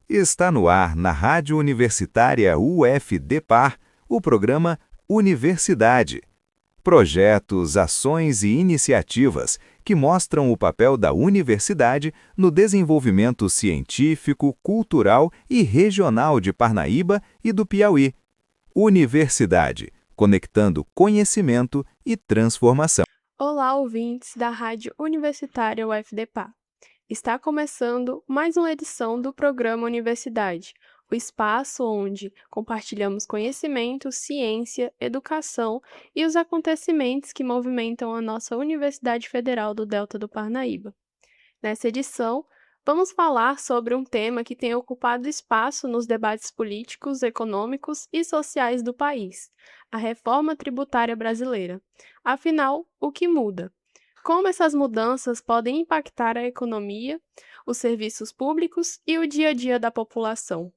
Está no ar na Rádio Universitária UFDPar, o programa Universidade. Projetos, ações e iniciativas que mostram o papel da universidade no desenvolvimento científico, cultural e regional de Parnaíba e do Piauí. Universidade, conectando conhecimento e transformação. Olá, ouvintes da Rádio Universitária UFDPA. Está começando mais uma edição do programa Universidade, o espaço onde compartilhamos conhecimento, ciência, educação e os acontecimentos que movimentam a nossa Universidade Federal do Delta do Parnaíba. Nessa edição, vamos falar sobre um tema que tem ocupado espaço nos debates políticos, econômicos e sociais do país: a reforma tributária brasileira. Afinal, o que muda? Como essas mudanças podem impactar a economia, os serviços públicos e o dia a dia da população?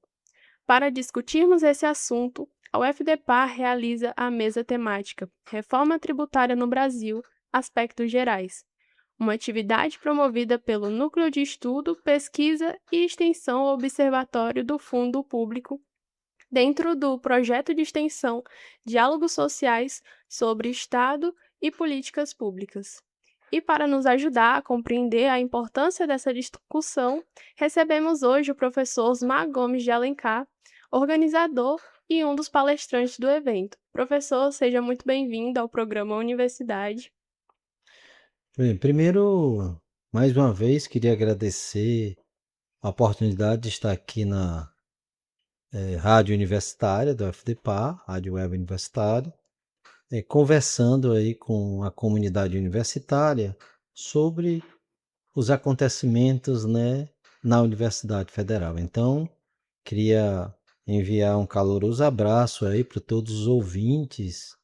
Para discutirmos esse assunto, a UFDPAR realiza a mesa temática Reforma Tributária no Brasil, Aspectos Gerais, uma atividade promovida pelo Núcleo de Estudo, Pesquisa e Extensão Observatório do Fundo Público, dentro do projeto de extensão Diálogos Sociais sobre Estado e Políticas Públicas. E para nos ajudar a compreender a importância dessa discussão, recebemos hoje o professor Osmar Gomes de Alencar, organizador e um dos palestrantes do evento. Professor, seja muito bem-vindo ao programa Universidade. Bem, primeiro, mais uma vez, queria agradecer a oportunidade de estar aqui na Rádio Universitária da UFDPA, Rádio Web Universitária, conversando aí com a comunidade universitária sobre os acontecimentos, né, na Universidade Federal. Então, queria enviar um caloroso abraço aí para todos os ouvintes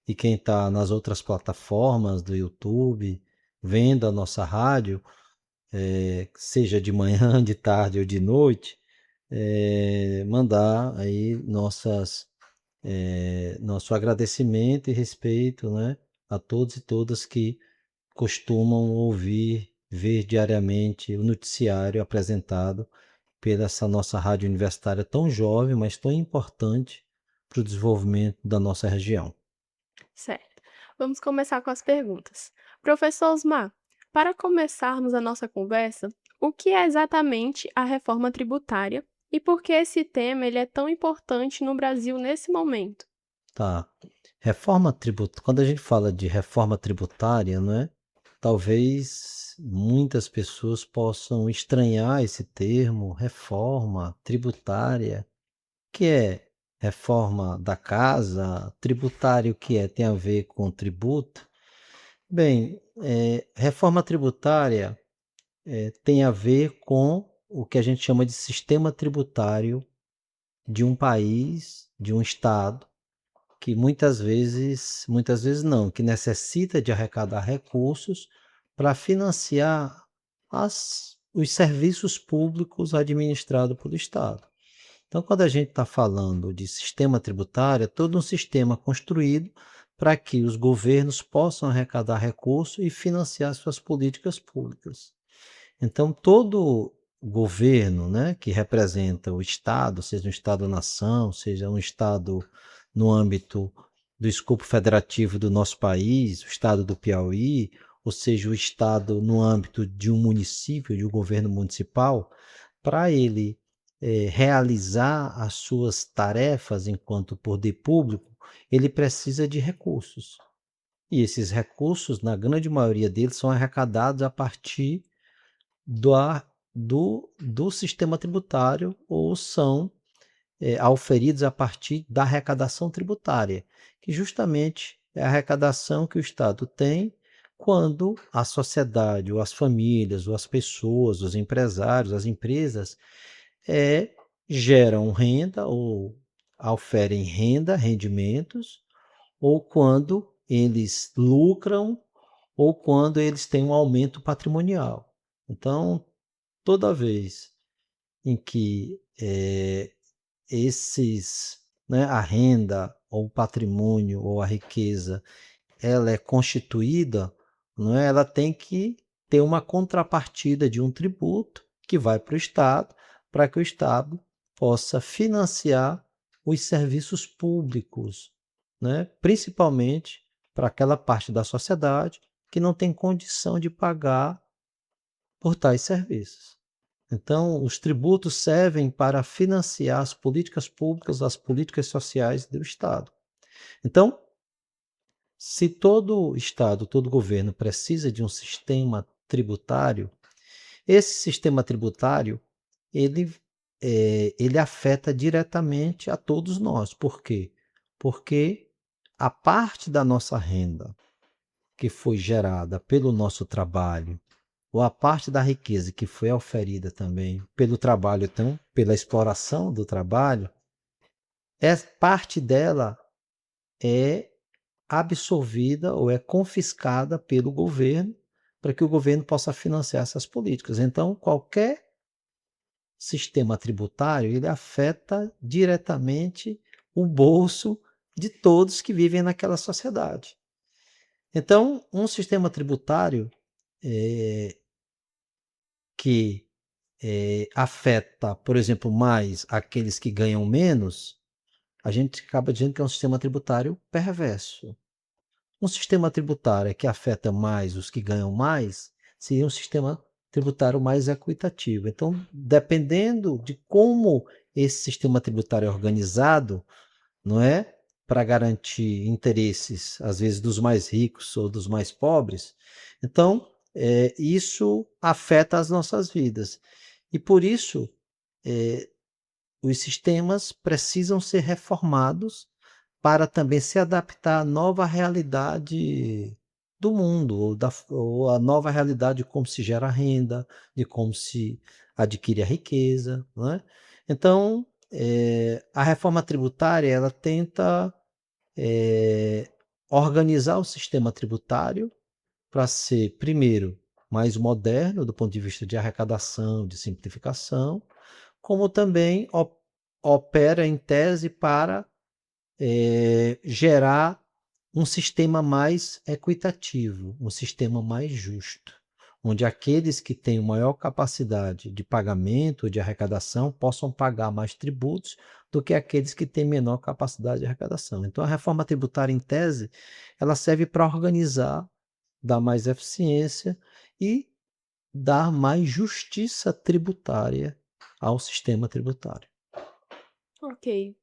e quem está nas outras plataformas do YouTube, vendo a nossa rádio, seja de manhã, de tarde ou de noite, mandar aí nosso agradecimento e respeito, né, a todos e todas que costumam ouvir, ver diariamente o noticiário apresentado pela essa nossa rádio universitária tão jovem, mas tão importante para o desenvolvimento da nossa região. Certo. Vamos começar com as perguntas. Professor Osmar, para começarmos a nossa conversa, o que é exatamente a reforma tributária e por que esse tema ele é tão importante no Brasil nesse momento? Tá. Quando a gente fala de reforma tributária, né, talvez muitas pessoas possam estranhar esse termo, reforma tributária, que é reforma da casa, tributário que tem a ver com tributo. Bem, reforma tributária tem a ver com o que a gente chama de sistema tributário de um país, de um estado, que muitas vezes não, que necessita de arrecadar recursos para financiar os serviços públicos administrados pelo Estado. Então, quando a gente está falando de sistema tributário, é todo um sistema construído para que os governos possam arrecadar recursos e financiar suas políticas públicas. Então, todo governo, né, que representa o Estado, seja um Estado-nação, seja um Estado no âmbito do escopo federativo do nosso país, o Estado do Piauí, ou seja, o Estado no âmbito de um município, de um governo municipal, para ele realizar as suas tarefas enquanto poder público, ele precisa de recursos. E esses recursos, na grande maioria deles, são arrecadados a partir do sistema tributário ou são auferidos a partir da arrecadação tributária, que justamente é a arrecadação que o Estado tem quando a sociedade, ou as famílias, ou as pessoas, os empresários, as empresas geram renda ou auferem renda, rendimentos, ou quando eles lucram, ou quando eles têm um aumento patrimonial. Então, toda vez em que a renda, ou o patrimônio, ou a riqueza, ela é constituída, não ela tem que ter uma contrapartida de um tributo que vai para o Estado para que o Estado possa financiar os serviços públicos, né? Principalmente para aquela parte da sociedade que não tem condição de pagar por tais serviços. Então, os tributos servem para financiar as políticas públicas, as políticas sociais do Estado. Então, se todo Estado, todo governo precisa de um sistema tributário, esse sistema tributário ele afeta diretamente a todos nós. Por quê? Porque a parte da nossa renda que foi gerada pelo nosso trabalho, ou a parte da riqueza que foi oferida também pelo trabalho, então, pela exploração do trabalho, parte dela é absorvida ou é confiscada pelo governo para que o governo possa financiar essas políticas. Então, qualquer sistema tributário, ele afeta diretamente o bolso de todos que vivem naquela sociedade. Então, um sistema tributário que afeta, por exemplo, mais aqueles que ganham menos, a gente acaba dizendo que é um sistema tributário perverso. Um sistema tributário que afeta mais os que ganham mais seria um sistema tributário mais equitativo. Então, dependendo de como esse sistema tributário é organizado, não é? Para garantir interesses, às vezes, dos mais ricos ou dos mais pobres, então, isso afeta as nossas vidas. E por isso, os sistemas precisam ser reformados para também se adaptar à nova realidade do mundo, ou a nova realidade de como se gera renda, de como se adquire a riqueza. Não é? Então, a reforma tributária ela tenta organizar o sistema tributário para ser, primeiro, mais moderno do ponto de vista de arrecadação, de simplificação, como também opera em tese para gerar um sistema mais equitativo, um sistema mais justo, onde aqueles que têm maior capacidade de pagamento ou de arrecadação possam pagar mais tributos do que aqueles que têm menor capacidade de arrecadação. Então, a reforma tributária, em tese, ela serve para organizar, dar mais eficiência e dar mais justiça tributária ao sistema tributário. Ok.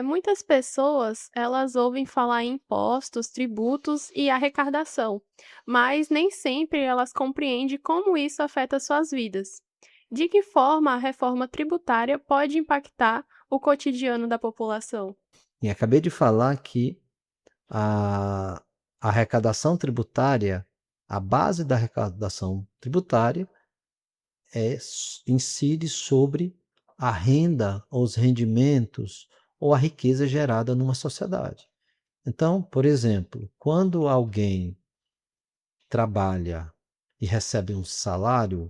Muitas pessoas, elas ouvem falar em impostos, tributos e arrecadação, mas nem sempre elas compreendem como isso afeta suas vidas. De que forma a reforma tributária pode impactar o cotidiano da população? E acabei de falar que a arrecadação tributária, a base da arrecadação tributária incide sobre a renda, os rendimentos ou a riqueza gerada numa sociedade. Então, por exemplo, quando alguém trabalha e recebe um salário,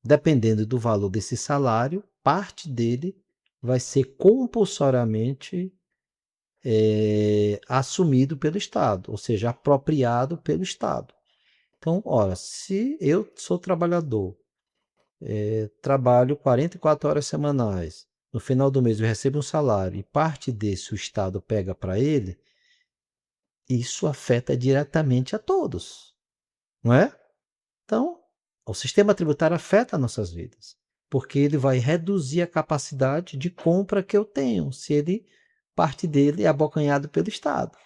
dependendo do valor desse salário, parte dele vai ser compulsoriamente assumido pelo Estado, ou seja, apropriado pelo Estado. Então, ora, se eu sou trabalhador, trabalho 44 horas semanais, no final do mês eu recebo um salário e parte desse o Estado pega para ele, isso afeta diretamente a todos, não é? Então, o sistema tributário afeta nossas vidas, porque ele vai reduzir a capacidade de compra que eu tenho, se parte dele é abocanhado pelo Estado.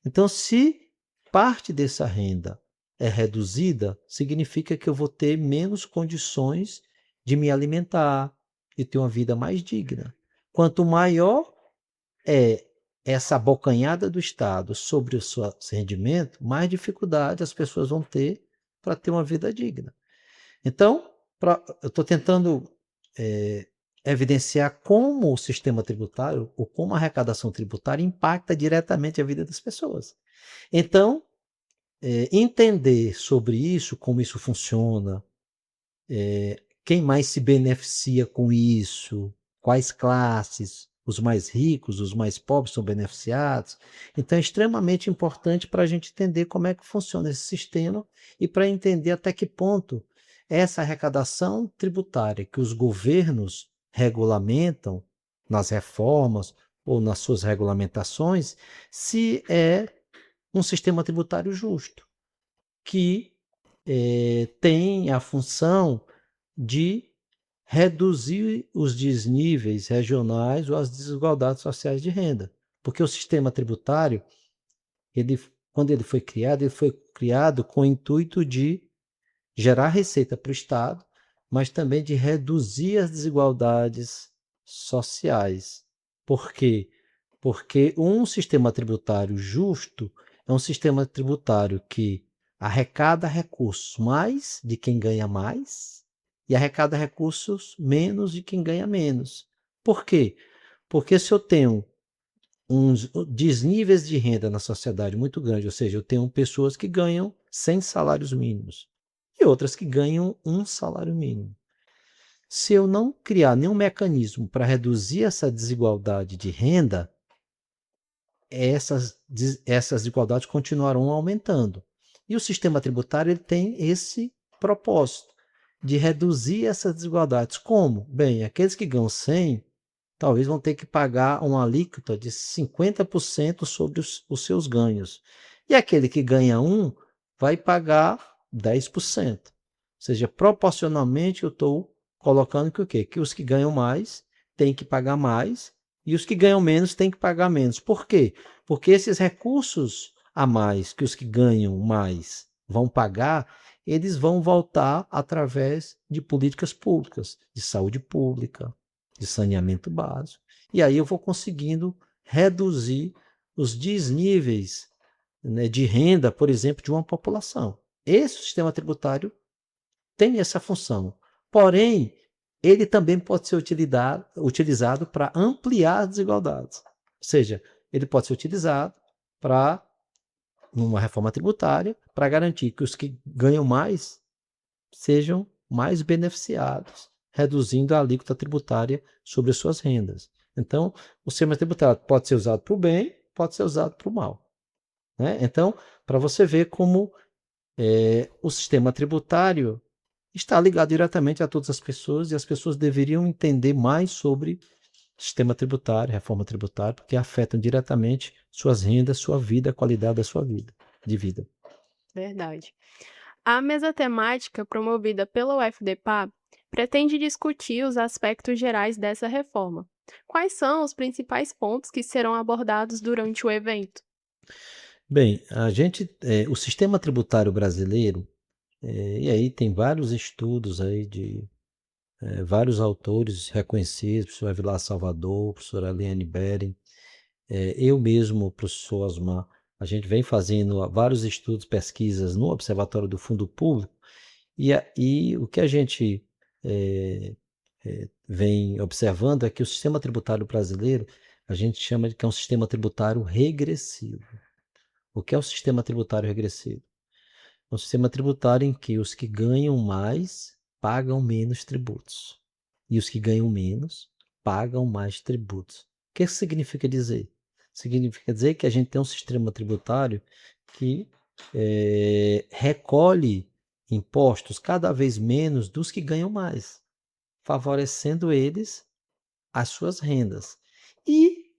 Então, se parte dessa renda é reduzida, significa que eu vou ter menos condições de me alimentar, de ter uma vida mais digna. Quanto maior é essa abocanhada do Estado sobre o seu rendimento, mais dificuldade as pessoas vão ter para ter uma vida digna. Então, eu estou tentando evidenciar como o sistema tributário ou como a arrecadação tributária impacta diretamente a vida das pessoas. Então, entender sobre isso, como isso funciona, quem mais se beneficia com isso, quais classes, os mais ricos, os mais pobres são beneficiados. Então, é extremamente importante para a gente entender como é que funciona esse sistema e para entender até que ponto essa arrecadação tributária que os governos regulamentam nas reformas ou nas suas regulamentações, se é um sistema tributário justo, que tem a função de reduzir os desníveis regionais ou as desigualdades sociais de renda. Porque o sistema tributário, quando ele foi criado com o intuito de gerar receita para o Estado, mas também de reduzir as desigualdades sociais. Por quê? Porque um sistema tributário justo é um sistema tributário que arrecada recursos mais de quem ganha mais e arrecada recursos menos de quem ganha menos. Por quê? Porque se eu tenho uns desníveis de renda na sociedade muito grande, ou seja, eu tenho pessoas que ganham 100 salários mínimos e outras que ganham um salário mínimo. Se eu não criar nenhum mecanismo para reduzir essa desigualdade de renda, essas desigualdades continuarão aumentando. E o sistema tributário ele tem esse propósito de reduzir essas desigualdades. Como? Bem, aqueles que ganham 100 talvez vão ter que pagar uma alíquota de 50% sobre os seus ganhos. E aquele que ganha 1 vai pagar 10%. Ou seja, proporcionalmente eu estou colocando que o quê? Que os que ganham mais têm que pagar mais e os que ganham menos têm que pagar menos. Por quê? Porque esses recursos a mais que os que ganham mais vão pagar, eles vão voltar através de políticas públicas, de saúde pública, de saneamento básico. E aí eu vou conseguindo reduzir os desníveis, né, de renda, por exemplo, de uma população. Esse sistema tributário tem essa função. Porém, ele também pode ser utilizado para ampliar as desigualdades. Ou seja, ele pode ser utilizado para, numa reforma tributária, para garantir que os que ganham mais sejam mais beneficiados, reduzindo a alíquota tributária sobre as suas rendas. Então, o sistema tributário pode ser usado para o bem, pode ser usado para o mal. Né? Então, para você ver como o sistema tributário está ligado diretamente a todas as pessoas e as pessoas deveriam entender mais sobre sistema tributário, reforma tributária, porque afetam diretamente suas rendas, sua vida, a qualidade da sua vida, de vida. Verdade. A mesa temática promovida pela UFDPA pretende discutir os aspectos gerais dessa reforma. Quais são os principais pontos que serão abordados durante o evento? Bem, o sistema tributário brasileiro, e aí tem vários estudos aí de vários autores reconhecidos, professor Vilar Salvador, professor Eliane Beren, eu mesmo, professor Osmar, a gente vem fazendo vários estudos, pesquisas no Observatório do Fundo Público, e o que a gente vem observando é que o sistema tributário brasileiro, a gente chama de que é um sistema tributário regressivo. O que é o sistema tributário regressivo? É um sistema tributário em que os que ganham mais pagam menos tributos e os que ganham menos pagam mais tributos. O que isso significa dizer? Significa dizer que a gente tem um sistema tributário que recolhe impostos cada vez menos dos que ganham mais, favorecendo eles as suas rendas. E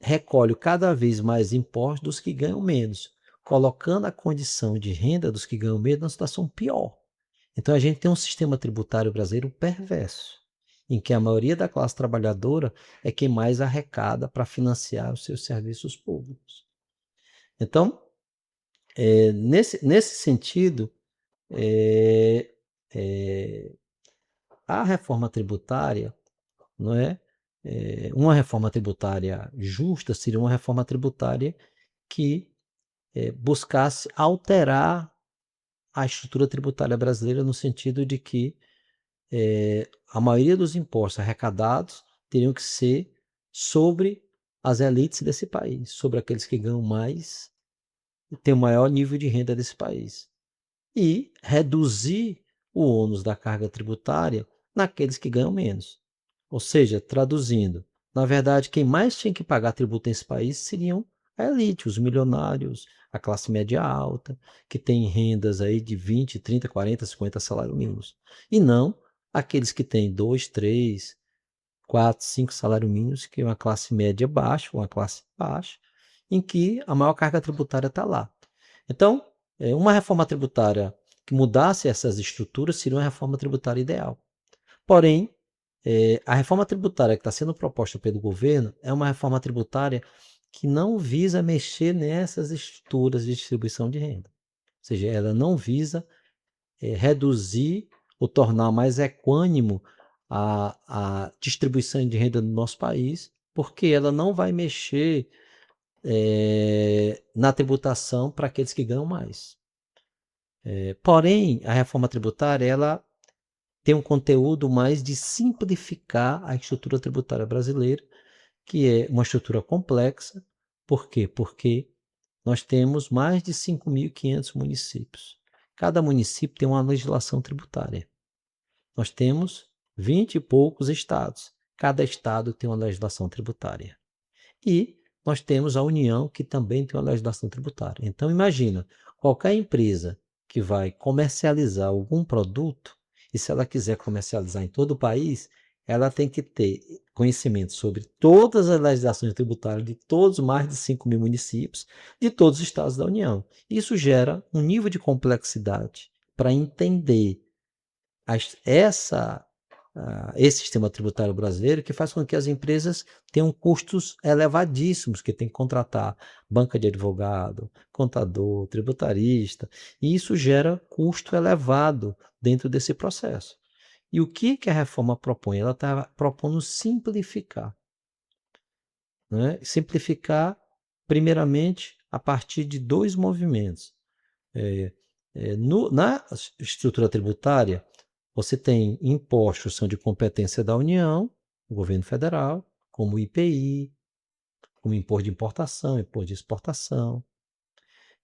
recolhe cada vez mais impostos dos que ganham menos, colocando a condição de renda dos que ganham menos numa situação pior. Então a gente tem um sistema tributário brasileiro perverso, em que a maioria da classe trabalhadora é quem mais arrecada para financiar os seus serviços públicos. Então, nesse sentido, a reforma tributária, não é? Uma reforma tributária justa seria uma reforma tributária que buscasse alterar a estrutura tributária brasileira no sentido de que a maioria dos impostos arrecadados teriam que ser sobre as elites desse país, sobre aqueles que ganham mais e têm o maior nível de renda desse país. E reduzir o ônus da carga tributária naqueles que ganham menos. Ou seja, traduzindo, na verdade, quem mais tinha que pagar tributo nesse país seriam A elite, os milionários, a classe média alta, que tem rendas aí de 20, 30, 40, 50 salários mínimos. E não aqueles que têm 2, 3, 4, 5 salários mínimos, que é uma classe média baixa, uma classe baixa, em que a maior carga tributária está lá. Então, uma reforma tributária que mudasse essas estruturas seria uma reforma tributária ideal. Porém, a reforma tributária que está sendo proposta pelo governo é uma reforma tributária que não visa mexer nessas estruturas de distribuição de renda. Ou seja, ela não visa reduzir ou tornar mais equânimo a distribuição de renda no nosso país, porque ela não vai mexer na tributação para aqueles que ganham mais. Porém, a reforma tributária ela tem um conteúdo mais de simplificar a estrutura tributária brasileira, que é uma estrutura complexa. Por quê? Porque nós temos mais de 5.500 municípios. Cada município tem uma legislação tributária. Nós temos 20 e poucos estados. Cada estado tem uma legislação tributária. E nós temos a União, que também tem uma legislação tributária. Então, imagina, qualquer empresa que vai comercializar algum produto, e se ela quiser comercializar em todo o país, ela tem que ter conhecimento sobre todas as legislações tributárias de todos os mais de 5.000 municípios, de todos os estados da União. Isso gera um nível de complexidade para entender esse sistema tributário brasileiro, que faz com que as empresas tenham custos elevadíssimos, que tem que contratar banca de advogado, contador, tributarista, e isso gera custo elevado dentro desse processo. E o que a reforma propõe? Ela está propondo simplificar. Né? Simplificar, primeiramente, a partir de dois movimentos. Na estrutura tributária, você tem impostos que são de competência da União, do governo federal, como o IPI, como imposto de importação, imposto de exportação.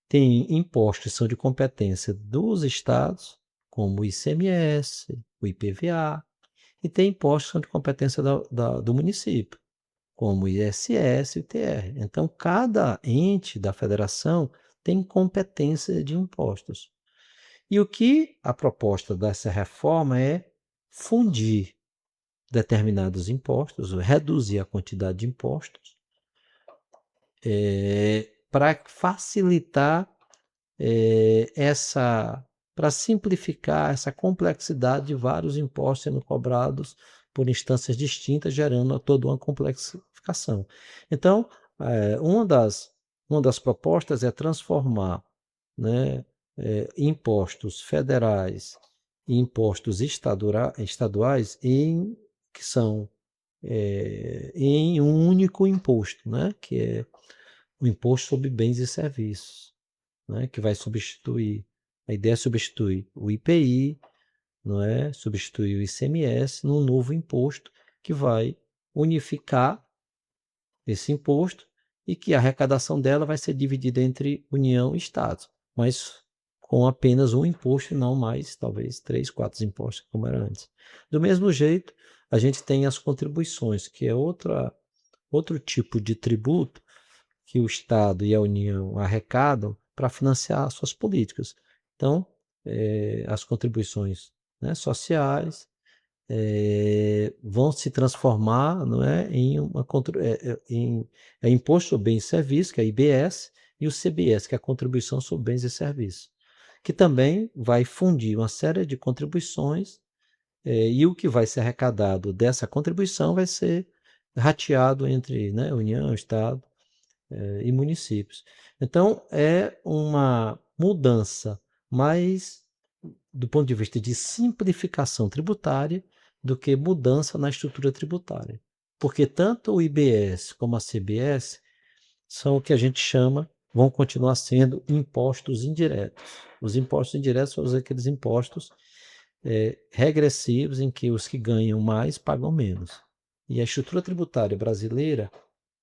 Tem impostos que são de competência dos estados, como o ICMS, o IPVA, e tem impostos que são de competência do município, como o ISS e o ITR. Então, cada ente da federação tem competência de impostos. E o que a proposta dessa reforma é fundir determinados impostos, reduzir a quantidade de impostos, para facilitar para simplificar essa complexidade de vários impostos sendo cobrados por instâncias distintas, gerando toda uma complexificação. Então, uma das propostas é transformar, né, impostos federais e impostos estaduais que são em um único imposto, né, que é o imposto sobre bens e serviços, né, que vai substituir, a ideia é substituir o IPI, não é? Substituir o ICMS num novo imposto que vai unificar esse imposto e que a arrecadação dela vai ser dividida entre União e Estados, mas com apenas um imposto e não mais, talvez, 3, 4 impostos, como era antes. Do mesmo jeito, a gente tem as contribuições, que é outro tipo de tributo que o Estado e a União arrecadam para financiar suas políticas. Então, as contribuições, né, sociais vão se transformar, não é, em Imposto sobre Bens e Serviços, que é IBS, e o CBS, que é a Contribuição sobre Bens e Serviços, que também vai fundir uma série de contribuições e o que vai ser arrecadado dessa contribuição vai ser rateado entre, né, União, Estado e municípios. Então, é uma mudança mais do ponto de vista de simplificação tributária do que mudança na estrutura tributária. Porque tanto o IBS como a CBS são o que a gente chama, vão continuar sendo impostos indiretos. Os impostos indiretos são aqueles impostos regressivos em que os que ganham mais pagam menos. E a estrutura tributária brasileira,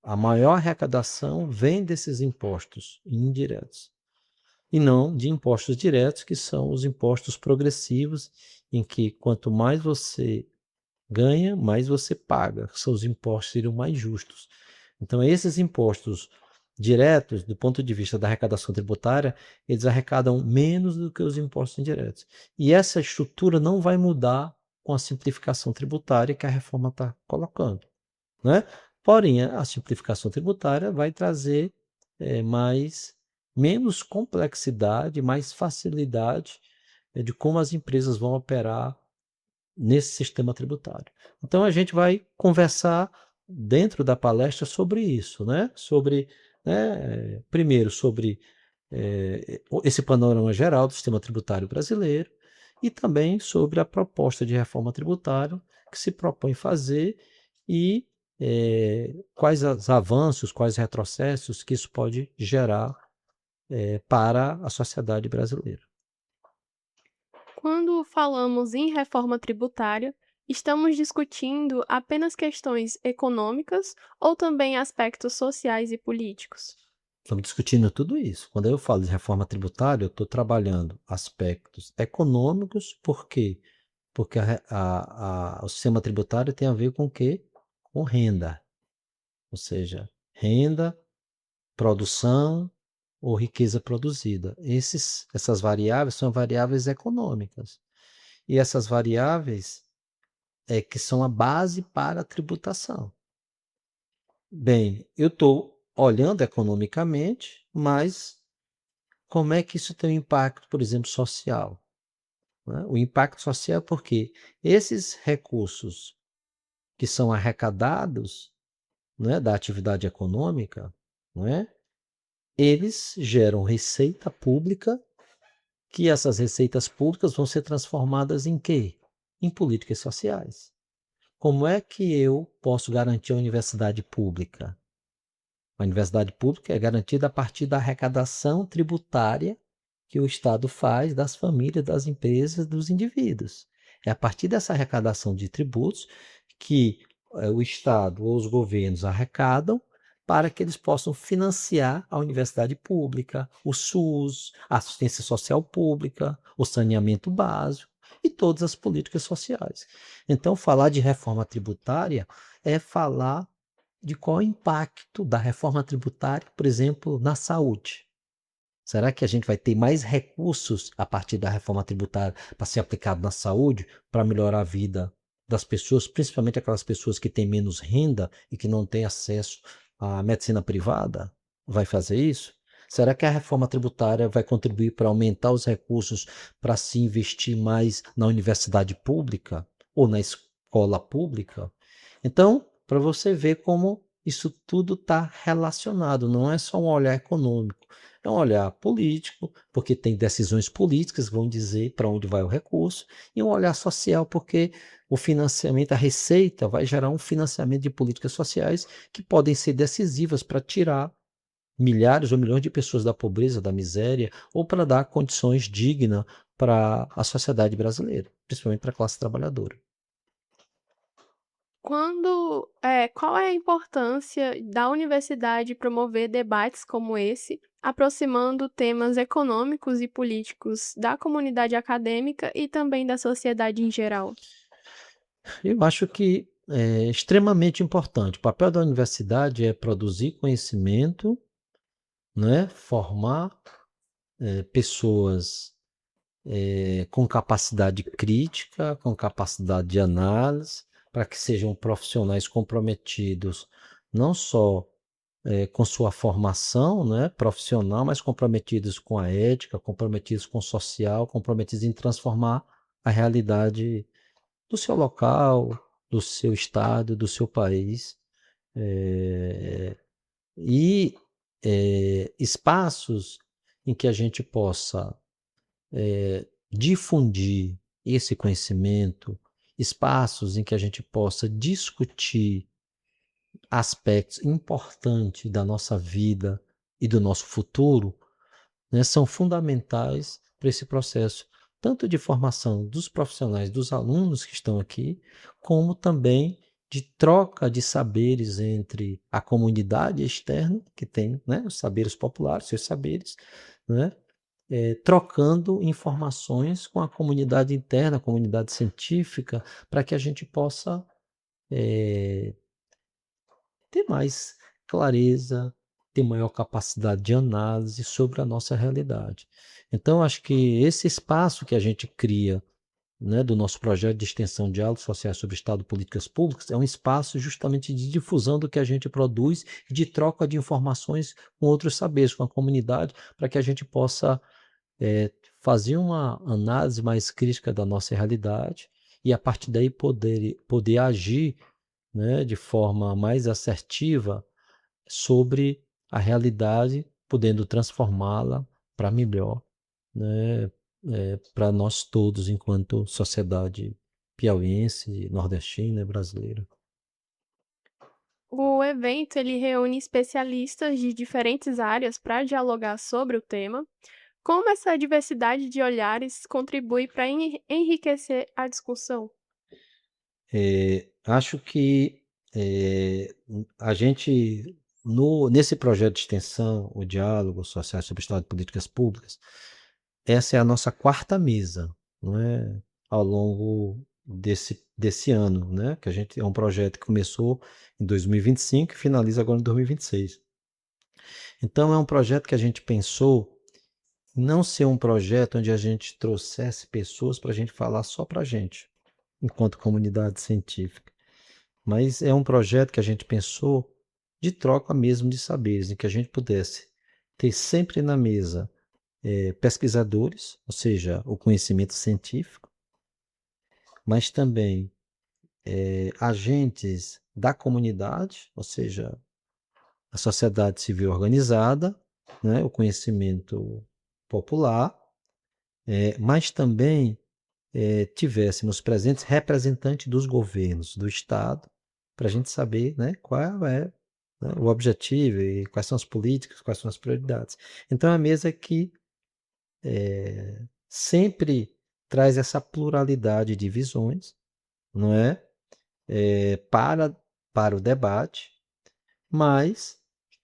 a maior arrecadação vem desses impostos indiretos, e não de impostos diretos, que são os impostos progressivos, em que quanto mais você ganha, mais você paga. São os impostos seriam mais justos. Então, esses impostos diretos, do ponto de vista da arrecadação tributária, eles arrecadam menos do que os impostos indiretos. E essa estrutura não vai mudar com a simplificação tributária que a reforma está colocando, né? Porém, a simplificação tributária vai trazer menos complexidade, mais facilidade de como as empresas vão operar nesse sistema tributário. Então a gente vai conversar dentro da palestra sobre isso, né? Sobre, primeiro sobre esse panorama geral do sistema tributário brasileiro e também sobre a proposta de reforma tributária que se propõe fazer e quais os avanços, quais retrocessos que isso pode gerar para a sociedade brasileira. Quando falamos em reforma tributária, estamos discutindo apenas questões econômicas ou também aspectos sociais e políticos? Estamos discutindo tudo isso. Quando eu falo de reforma tributária, eu estou trabalhando aspectos econômicos, por quê? Porque o sistema tributário tem a ver com o quê? Com renda. Ou seja, renda, produção ou riqueza produzida. Essas variáveis são variáveis econômicas. E essas variáveis que são a base para a tributação. Bem, eu estou olhando economicamente, mas como é que isso tem um impacto, por exemplo, social? Né? O impacto social é porque esses recursos que são arrecadados, né, da atividade econômica, né, eles geram receita pública, que essas receitas públicas vão ser transformadas em quê? Em políticas sociais. Como é que eu posso garantir a universidade pública? A universidade pública é garantida a partir da arrecadação tributária que o Estado faz das famílias, das empresas, dos indivíduos. É a partir dessa arrecadação de tributos que o Estado ou os governos arrecadam para que eles possam financiar a universidade pública, o SUS, a assistência social pública, o saneamento básico e todas as políticas sociais. Então, falar de reforma tributária é falar de qual é o impacto da reforma tributária, por exemplo, na saúde. Será que a gente vai ter mais recursos a partir da reforma tributária para ser aplicado na saúde, para melhorar a vida das pessoas, principalmente aquelas pessoas que têm menos renda e que não têm acesso à medicina privada? Vai fazer isso? Será que a reforma tributária vai contribuir para aumentar os recursos para se investir mais na universidade pública ou na escola pública? Então, para você ver como isso tudo está relacionado, não é só um olhar econômico. É um olhar político, porque tem decisões políticas que vão dizer para onde vai o recurso, e um olhar social, porque o financiamento, a receita, vai gerar um financiamento de políticas sociais que podem ser decisivas para tirar milhares ou milhões de pessoas da pobreza, da miséria, ou para dar condições dignas para a sociedade brasileira, principalmente para a classe trabalhadora. Qual é a importância da universidade promover debates como esse, aproximando temas econômicos e políticos da comunidade acadêmica e também da sociedade em geral? Eu acho que é extremamente importante. O papel da universidade é produzir conhecimento, né? Formar pessoas com capacidade crítica, com capacidade de análise, para que sejam profissionais comprometidos não só com sua formação, né, profissional, mas comprometidos com a ética, comprometidos com o social, comprometidos em transformar a realidade do seu local, do seu estado, do seu país. eh, e espaços em que a gente possa difundir esse conhecimento, espaços em que a gente possa discutir aspectos importantes da nossa vida e do nosso futuro, né, são fundamentais para esse processo, tanto de formação dos profissionais, dos alunos que estão aqui, como também de troca de saberes entre a comunidade externa, que tem, né, os saberes populares, seus saberes, né, trocando informações com a comunidade interna, a comunidade científica, para que a gente possa ter mais clareza, ter maior capacidade de análise sobre a nossa realidade. Então, acho que esse espaço que a gente cria, né, do nosso projeto de extensão de diálogos sociais sobre Estado e políticas públicas é um espaço justamente de difusão do que a gente produz e de troca de informações com outros saberes, com a comunidade, para que a gente possa fazer uma análise mais crítica da nossa realidade e, a partir daí, poder agir, né, de forma mais assertiva sobre a realidade, podendo transformá-la para melhor, né, para nós todos, enquanto sociedade piauiense, nordestina e brasileira. O evento ele reúne especialistas de diferentes áreas para dialogar sobre o tema. Como essa diversidade de olhares contribui para enriquecer a discussão? Acho que a gente, nesse projeto de extensão, o Diálogo Social sobre Estado de Políticas Públicas, essa é a nossa quarta mesa, não é? Ao longo desse ano, né? Que a gente é um projeto que começou em 2025 e finaliza agora em 2026. Então é um projeto que a gente pensou não ser um projeto onde a gente trouxesse pessoas para a gente falar só para a gente, enquanto comunidade científica, mas é um projeto que a gente pensou de troca mesmo de saberes, em que a gente pudesse ter sempre na mesa pesquisadores, ou seja, o conhecimento científico, mas também agentes da comunidade, ou seja, a sociedade civil organizada, né, o conhecimento popular, mas também tivéssemos presentes representantes dos governos do Estado, para a gente saber, né, qual é, né, o objetivo e quais são as políticas, quais são as prioridades. Então, é a mesa que sempre traz essa pluralidade de visões, não é? Para o debate, mas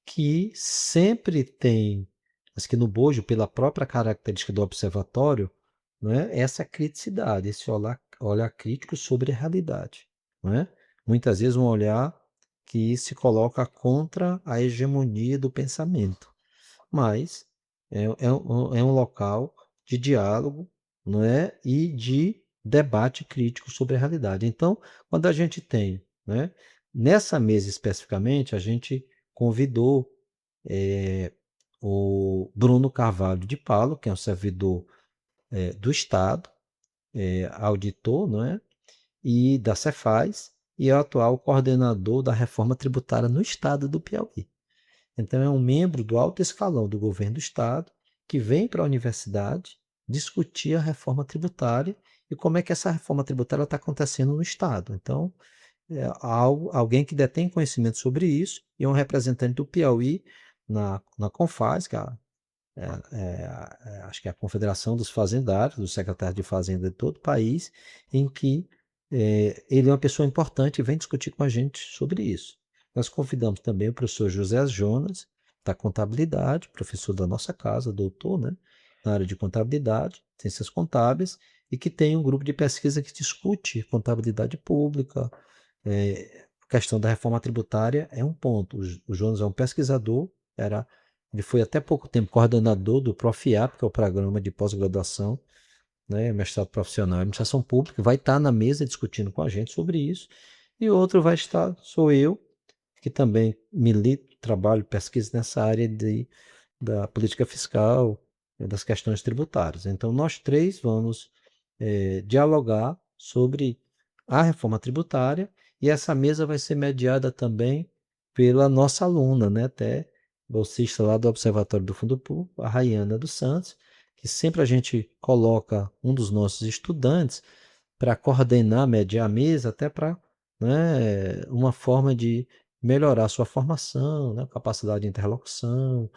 que sempre tem, mas que no bojo, pela própria característica do observatório, não é? Essa criticidade, esse olhar crítico sobre a realidade. Não é? Muitas vezes um olhar que se coloca contra a hegemonia do pensamento, mas é um local de diálogo, não é? E de debate crítico sobre a realidade. Então, quando a gente tem, né, nessa mesa especificamente, a gente convidou o Bruno Carvalho de Paulo, que é um servidor do Estado, auditor, não é? E da Cefaz, e é o atual coordenador da reforma tributária no Estado do Piauí. Então, é um membro do alto escalão do governo do Estado que vem para a universidade discutir a reforma tributária e como é que essa reforma tributária está acontecendo no Estado. Então, alguém que detém conhecimento sobre isso e é um representante do Piauí na Confaz, que acho que é a Confederação dos Fazendários, dos secretários de Fazenda de todo o país, em que ele é uma pessoa importante e vem discutir com a gente sobre isso. Nós convidamos também o professor José Jonas, da Contabilidade, professor da nossa casa, doutor, né, na área de Contabilidade, Ciências Contábeis, e que tem um grupo de pesquisa que discute contabilidade pública. A questão da reforma tributária é um ponto. O Jonas é um pesquisador, ele foi até pouco tempo coordenador do Profiap, que é o programa de pós-graduação, né, mestrado profissional em administração pública, vai estar na mesa discutindo com a gente sobre isso. E outro vai estar, sou eu, que também milito, trabalho, pesquiso nessa área da política fiscal, das questões tributárias. Então, nós três vamos dialogar sobre a reforma tributária e essa mesa vai ser mediada também pela nossa aluna, né, até bolsista lá do Observatório do Fundo Público, a Rayana dos Santos, que sempre a gente coloca um dos nossos estudantes para coordenar, mediar a mesa, até para, né, uma forma de melhorar a sua formação, né, capacidade de interlocução,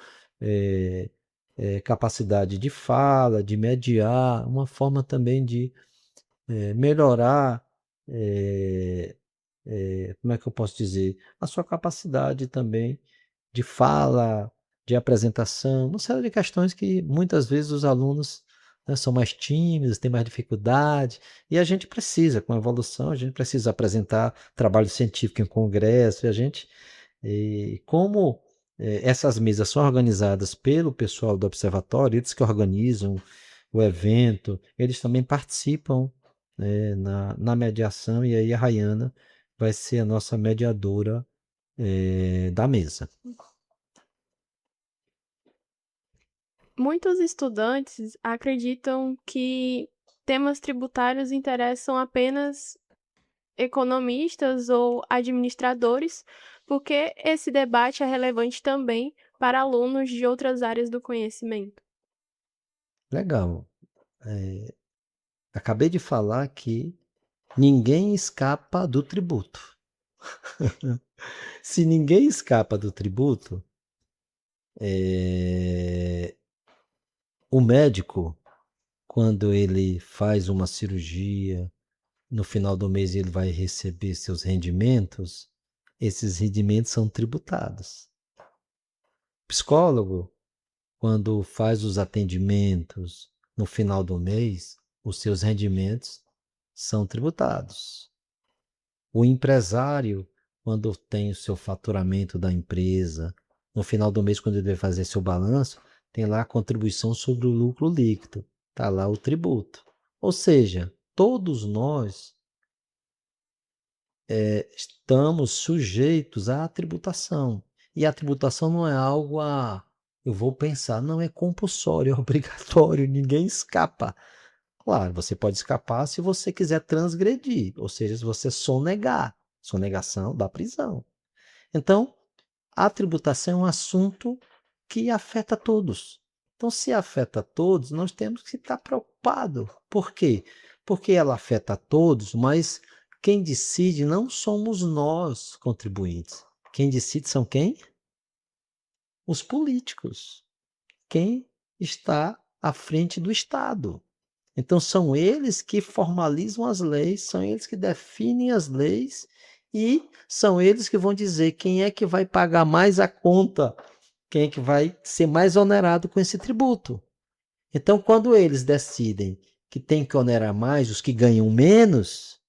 capacidade de fala, de mediar, uma forma também de melhorar, como é que eu posso dizer, a sua capacidade também de fala, de apresentação, uma série de questões que muitas vezes os alunos, né, são mais tímidos, têm mais dificuldade, e a gente precisa, com a evolução, a gente precisa apresentar trabalho científico em congresso, e como Essas mesas são organizadas pelo pessoal do observatório, eles que organizam o evento, eles também participam, né, na mediação, e aí a Rayana vai ser a nossa mediadora da mesa. Muitos estudantes acreditam que temas tributários interessam apenas economistas ou administradores, porque esse debate é relevante também para alunos de outras áreas do conhecimento. Legal. Acabei de falar que ninguém escapa do tributo. Se ninguém escapa do tributo, o médico, quando ele faz uma cirurgia, no final do mês ele vai receber seus rendimentos, esses rendimentos são tributados. O psicólogo, quando faz os atendimentos no final do mês, os seus rendimentos são tributados. O empresário, quando tem o seu faturamento da empresa, no final do mês, quando ele vai fazer seu balanço, tem lá a contribuição sobre o lucro líquido, está lá o tributo. Ou seja, todos nós estamos sujeitos à tributação. E a tributação não é algo eu vou pensar, não é compulsório, é obrigatório, ninguém escapa. Claro, você pode escapar se você quiser transgredir, ou seja, se você sonegar. Sonegação da prisão. Então, a tributação é um assunto que afeta todos. Então, se afeta todos, nós temos que estar preocupados. Por quê? Porque ela afeta todos, mas quem decide não somos nós, contribuintes. Quem decide são quem? Os políticos. Quem está à frente do Estado. Então, são eles que formalizam as leis, são eles que definem as leis e são eles que vão dizer quem é que vai pagar mais a conta, quem é que vai ser mais onerado com esse tributo. Então, quando eles decidem que tem que onerar mais os que ganham menos,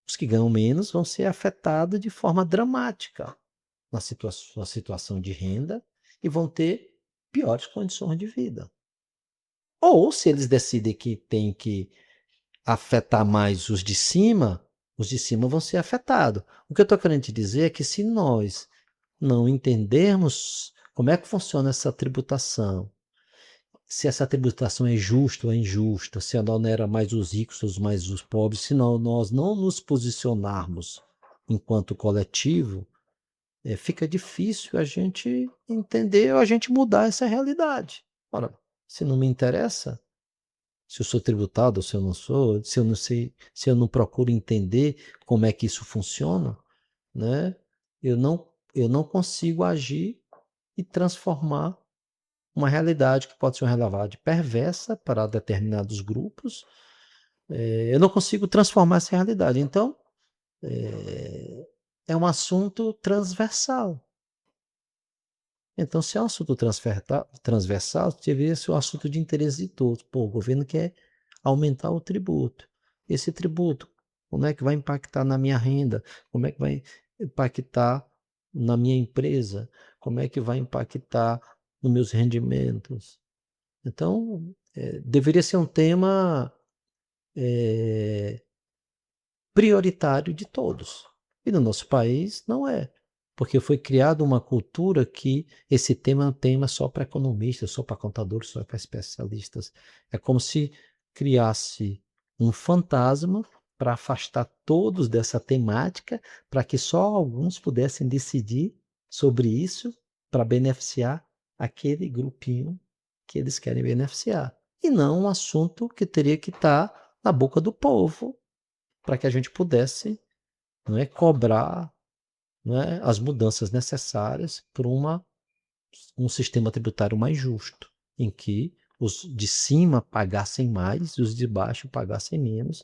os que ganham menos vão ser afetados de forma dramática na situação de renda e vão ter piores condições de vida. Ou se eles decidem que tem que afetar mais os de cima vão ser afetados. O que eu estou querendo te dizer é que se nós não entendermos como é que funciona essa tributação, se essa tributação é justa ou é injusta, se ela onera mais os ricos ou mais os pobres, se nós não nos posicionarmos enquanto coletivo, fica difícil a gente entender ou a gente mudar essa realidade. Ora, se não me interessa, se eu sou tributado ou se eu não sou, se eu não sei, se eu não procuro entender como é que isso funciona, né? Eu não consigo agir e transformar uma realidade que pode ser uma realidade perversa para determinados grupos. Eu não consigo transformar essa realidade. Então, é um assunto transversal. Então, se é um assunto transversal, deveria ser um assunto de interesse de todos. Pô, o governo quer aumentar o tributo. Esse tributo, como é que vai impactar na minha renda? Como é que vai impactar na minha empresa? Como é que vai impactar nos meus rendimentos? Então, deveria ser um tema prioritário de todos. E no nosso país não é. Porque foi criada uma cultura que esse tema é um tema só para economistas, só para contadores, só para especialistas. É como se criasse um fantasma para afastar todos dessa temática, para que só alguns pudessem decidir sobre isso para beneficiar aquele grupinho que eles querem beneficiar. E não um assunto que teria que estar na boca do povo para que a gente pudesse, não é, cobrar, não é, as mudanças necessárias para um sistema tributário mais justo, em que os de cima pagassem mais e os de baixo pagassem menos,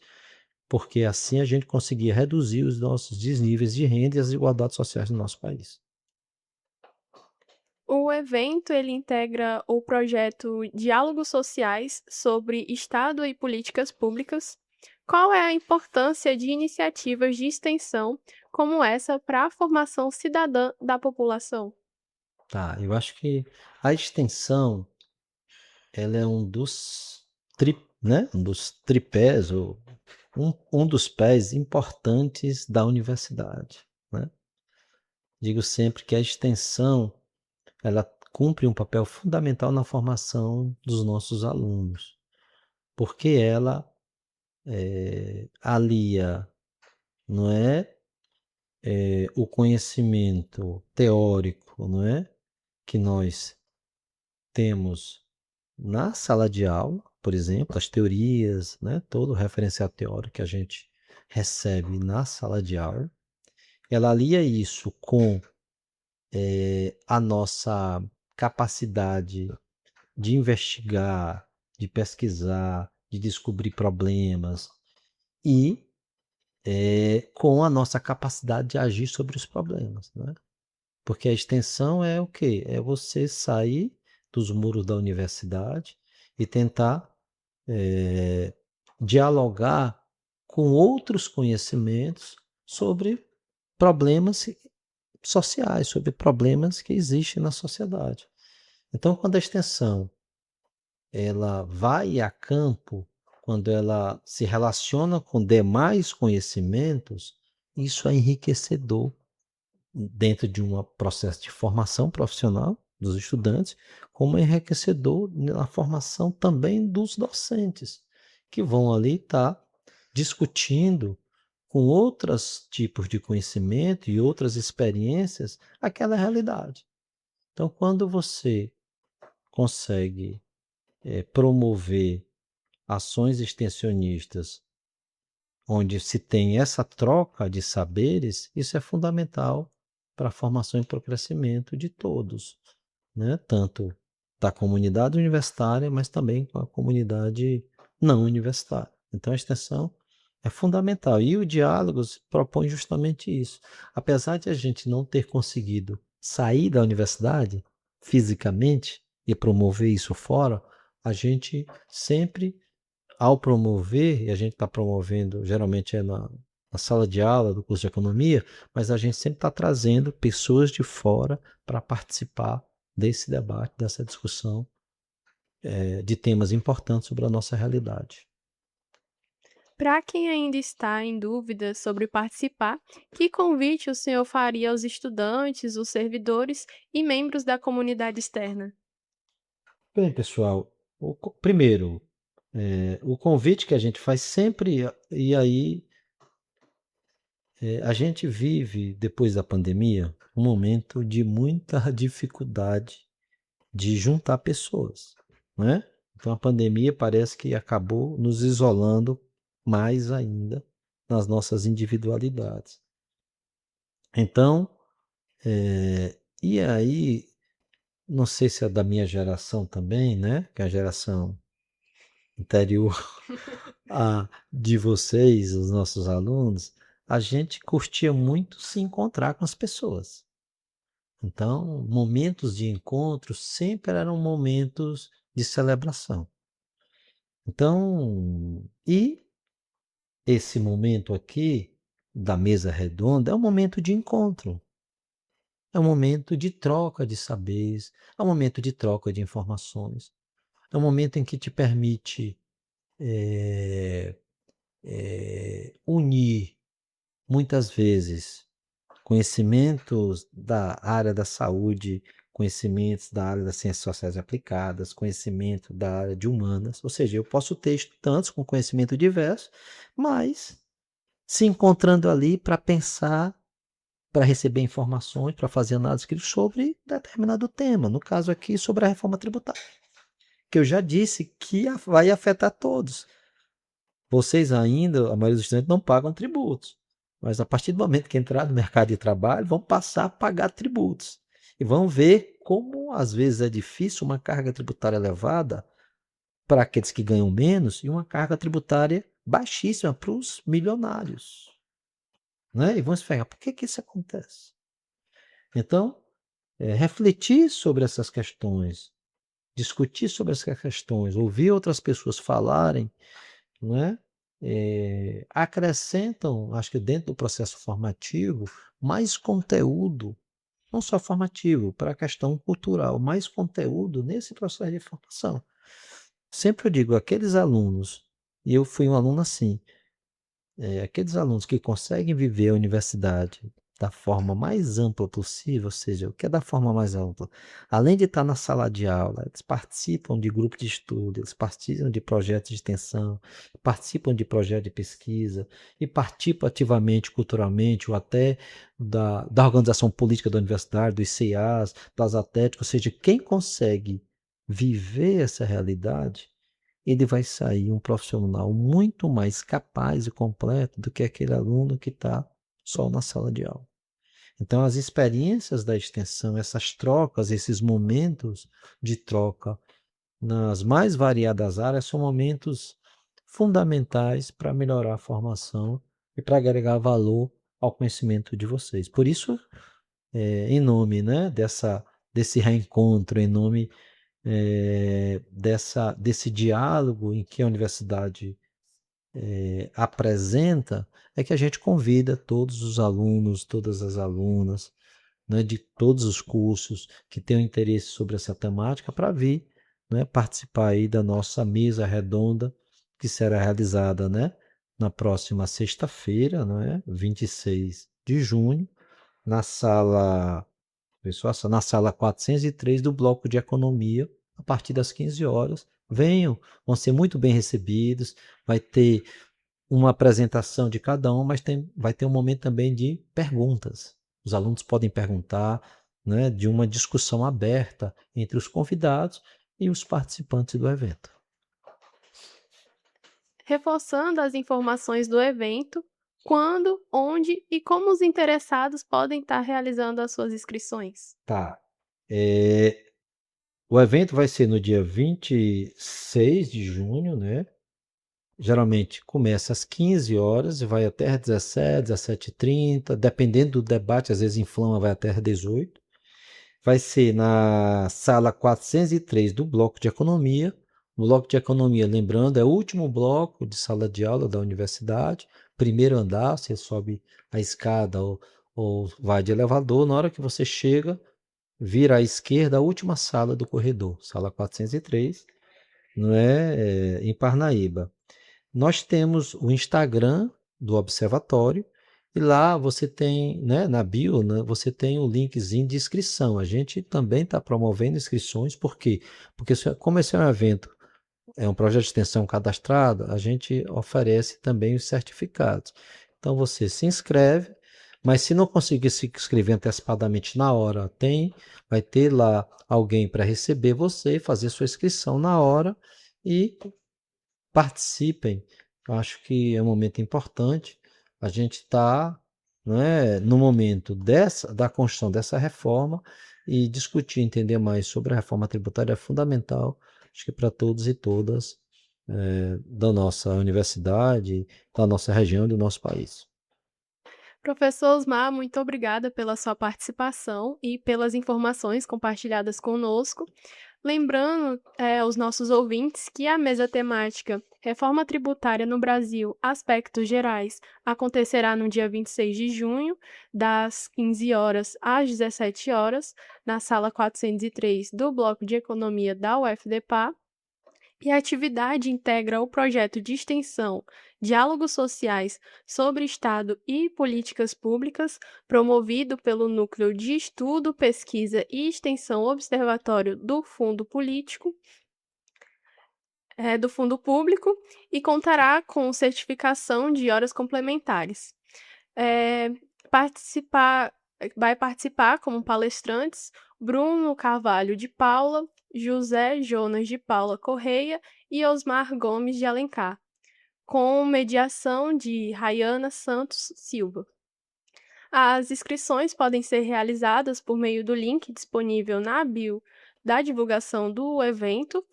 porque assim a gente conseguia reduzir os nossos desníveis de renda e as desigualdades sociais no nosso país. O evento ele integra o projeto Diálogos Sociais sobre Estado e Políticas Públicas. Qual é a importância de iniciativas de extensão como essa para a formação cidadã da população? Tá, eu acho que a extensão, ela é um dos tripés, ou um dos pés importantes da universidade, né? Digo sempre que a extensão, ela cumpre um papel fundamental na formação dos nossos alunos, porque ela alia, não é, o conhecimento teórico, não é, que nós temos na sala de aula, por exemplo, as teorias, né, todo o referencial teórico que a gente recebe na sala de aula, ela alia isso com a nossa capacidade de investigar, de pesquisar, de descobrir problemas e com a nossa capacidade de agir sobre os problemas, né? Porque a extensão é o quê? É você sair dos muros da universidade e tentar dialogar com outros conhecimentos sobre problemas sociais, sobre problemas que existem na sociedade. Então, quando a extensão ela vai a campo, quando ela se relaciona com demais conhecimentos, isso é enriquecedor dentro de um processo de formação profissional dos estudantes, como é enriquecedor na formação também dos docentes, que vão ali estar discutindo com outros tipos de conhecimento e outras experiências aquela realidade. Então, quando você consegue promover ações extensionistas onde se tem essa troca de saberes, isso é fundamental para a formação e para o crescimento de todos, né? Tanto da comunidade universitária, mas também com a comunidade não universitária. Então, a extensão é fundamental. E o Diálogos propõe justamente isso. Apesar de a gente não ter conseguido sair da universidade fisicamente e promover isso fora, a gente sempre ao promover, e a gente está promovendo, geralmente é na sala de aula do curso de economia, mas a gente sempre está trazendo pessoas de fora para participar desse debate, dessa discussão de temas importantes sobre a nossa realidade. Para quem ainda está em dúvida sobre participar, que convite o senhor faria aos estudantes, os servidores e membros da comunidade externa? Bem, pessoal, primeiro, o convite que a gente faz sempre, e aí a gente vive, depois da pandemia, um momento de muita dificuldade de juntar pessoas, né? Então a pandemia parece que acabou nos isolando mais ainda nas nossas individualidades. Então, e aí, não sei se é da minha geração também, né? Que é a geração anterior de vocês, os nossos alunos, a gente curtia muito se encontrar com as pessoas. Então, momentos de encontro sempre eram momentos de celebração. Então, e esse momento aqui da mesa redonda é um momento de encontro, é um momento de troca de saberes, é um momento de troca de informações, é um momento em que te permite unir, muitas vezes, conhecimentos da área da saúde, conhecimentos da área das ciências sociais aplicadas, conhecimento da área de humanas, ou seja, eu posso ter estudantes com conhecimento diverso, mas se encontrando ali para pensar, para receber informações, para fazer análise crítica sobre determinado tema, no caso aqui sobre a reforma tributária, que eu já disse que vai afetar todos. Vocês ainda, a maioria dos estudantes não pagam tributos, mas a partir do momento que entrar no mercado de trabalho, vão passar a pagar tributos. E vão ver como às vezes é difícil uma carga tributária elevada para aqueles que ganham menos e uma carga tributária baixíssima para os milionários. Né? E vão se ferrar. Por que isso acontece? Então, refletir sobre essas questões, discutir sobre essas questões, ouvir outras pessoas falarem, não é? Acrescentam, acho que dentro do processo formativo, mais conteúdo não só formativo, para a questão cultural, mais conteúdo nesse processo de formação. Sempre eu digo, aqueles alunos, e eu fui um aluno assim, aqueles alunos que conseguem viver a universidade da forma mais ampla possível, ou seja, o que é da forma mais ampla? Além de estar na sala de aula, eles participam de grupos de estudo, eles participam de projetos de extensão, participam de projetos de pesquisa e participam ativamente, culturalmente, ou até da organização política da universidade, dos CEAs, das atléticas, ou seja, quem consegue viver essa realidade, ele vai sair um profissional muito mais capaz e completo do que aquele aluno que está só na sala de aula. Então, as experiências da extensão, essas trocas, esses momentos de troca nas mais variadas áreas são momentos fundamentais para melhorar a formação e para agregar valor ao conhecimento de vocês. Por isso, em nome, né, desse reencontro, em nome desse diálogo em que a universidade apresenta, é que a gente convida todos os alunos, todas as alunas, né, de todos os cursos que tenham interesse sobre essa temática para vir, né, participar aí da nossa mesa redonda que será realizada, né, na próxima sexta-feira, né, 26 de junho, na sala pessoal, na sala 403 do bloco de economia, a partir das 15 horas. Venham, vão ser muito bem recebidos, vai ter uma apresentação de cada um, mas vai ter um momento também de perguntas. Os alunos podem perguntar, né, de uma discussão aberta entre os convidados e os participantes do evento. Reforçando as informações do evento, quando, onde e como os interessados podem estar realizando as suas inscrições. Tá. O evento vai ser no dia 26 de junho, né? Geralmente começa às 15 horas e vai até às 17, 17h30, dependendo do debate, às vezes inflama, vai até às 18. Vai ser na sala 403 do bloco de economia. O bloco de economia, lembrando, é o último bloco de sala de aula da universidade. Primeiro andar, você sobe a escada ou vai de elevador. Na hora que você chega, vira à esquerda a última sala do corredor, sala 403, não é, em Parnaíba. Nós temos o Instagram do Observatório e lá você tem, né, na bio, né, você tem o linkzinho de inscrição. A gente também está promovendo inscrições, por quê? Porque como esse é um evento, é um projeto de extensão cadastrado, a gente oferece também os certificados. Então você se inscreve, mas se não conseguir se inscrever antecipadamente na hora, vai ter lá alguém para receber você, fazer sua inscrição na hora e participem. Eu acho que é um momento importante. A gente está, no momento da construção dessa reforma e discutir, entender mais sobre a reforma tributária é fundamental, acho que para todos e todas da nossa universidade, da nossa região e do nosso país. Professor Osmar, muito obrigada pela sua participação e pelas informações compartilhadas conosco. Lembrando aos nossos ouvintes que a mesa temática Reforma Tributária no Brasil, Aspectos Gerais, acontecerá no dia 26 de junho, das 15 horas às 17 horas, na sala 403 do Bloco de Economia da UFDPA. E a atividade integra o projeto de extensão Diálogos Sociais sobre Estado e Políticas Públicas, promovido pelo Núcleo de Estudo, Pesquisa e Extensão Observatório do Fundo Político, do Fundo Público, e contará com certificação de horas complementares. Vai participar como palestrantes Bruno Carvalho de Paula, José Jonas de Paula Correia e Osmar Gomes de Alencar, com mediação de Rayana Santos Silva. As inscrições podem ser realizadas por meio do link disponível na bio da divulgação do evento.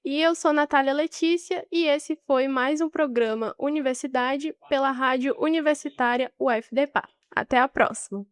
E eu sou Natália Letícia e esse foi mais um programa Universidade pela Rádio Universitária UFDPA. Até a próxima!